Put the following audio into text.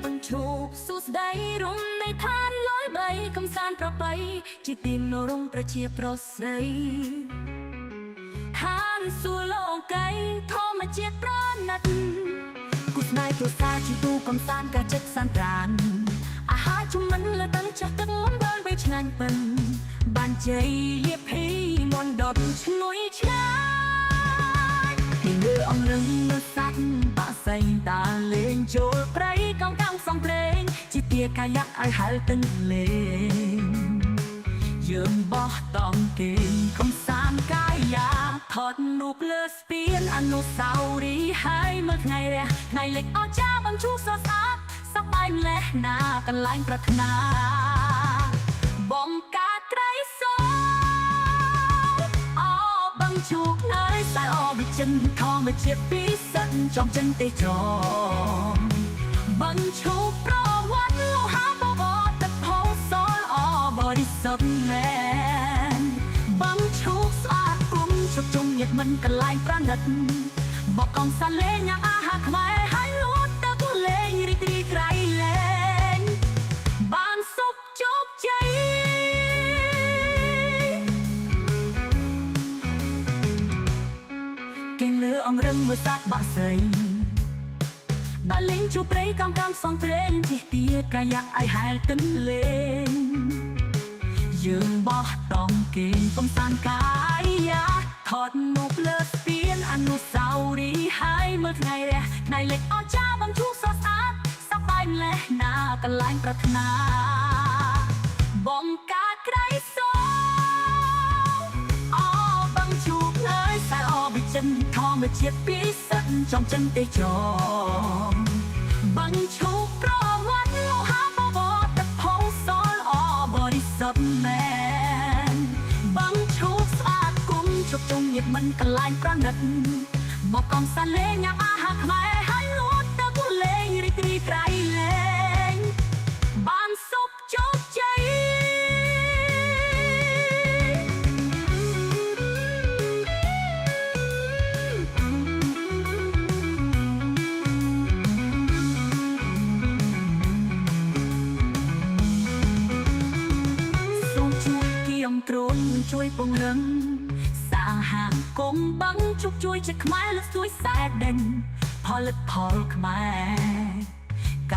បញ្ឈប់សួស្ដីរំនៃឋានលយបីកំសាន្តប្របីជាទីមនរងប្រជាប្រុសស្រីឋានសួលោកីធម្មជាតិប្រណិតគូស្នេហ៍គ្រួសារជាទូកំសាន្តការចិត្តសន្តានអាហារជំនិនលើទឹកចាស់ទឹកមុនបានបីឆ្ងាញ់ពេញបានជ័យលាភីមនដុតឈ្ងុយឆ្ងាយពីលើអង្រឹងលើសាច់បាក់សៃតាលេងចូលព្រៃកងកាំងសំព្រេងជាទាកាយៈឲ្យហៅទឹកលេងយើងបោះតង់គេកំសាន្តកាយាថតរូបលើស្ពានអនុស្សាវរីយ៍ហើយមើលថ្ងៃរះថ្ងៃលិចអស្ចារ្យបំជូរស្រស់ស្អាតសប្បាយម្លេះណាកន្លែងប្រាថ្នាបំកាត្រីសអបំជូរហើយតែអវិចិនធម្មជាតិពិសិដ្ឋចំចិនទេចបំជូរប្រវត្តិលោហាបបទឹកផោសអបរិសុទ្ធមែនបំជូរស្អាតគុំជុកជុំញាតមិនកន្លែងប្រណិតបកកំសាន្តលេងញ៉ាំអាហារខ្មែរហើយលួតទឹកលេងរីករាយក្រៃលែងបានសុខជោគជ័យគេលើអង្រឹងមើលសាច់បាក់សៃបានលេងជួបព្រៃកំកាំសងព្រេងជិះទាកាយៈឲ្យហែលទឹកលេងយើងបោះតង់គេកំសាន្តកាយាថតរូបលើស្ពានអនុស្សាវរីយ៍ហើយមើលថ្ងៃរះថ្ងៃលិចអស្ចារ្យបំជូរស្រស់ស្អាតសប្បាយម្លេះណាកន្លែងប្រាថ្នាបំកាក្រៃសអបំជូរហើយតែអវិចិនធម្មជាតិពិសិដ្ឋចំចិនទេចបញ្ឈប់ប្រវត្តិលោហាបបទឹកផោសអបរិសុទ្ធមែនបញ្ឈប់ស្អាតគុំជុកជុំញាតមិនកន្លែងប្រណិតមកកំសាន្តលេងញ៉ាំអាហារខ្មែរហើយលួតទឹកលេងរីករាយក្រៃលែងបានសុខជោគជ័យទ្រូនជួយពង្រឹងសហគមន៍បាំងជោគជួយចិត្តខ្មែរលើកស្ទួយខ្សែដេញផលិតផលខ្មែរ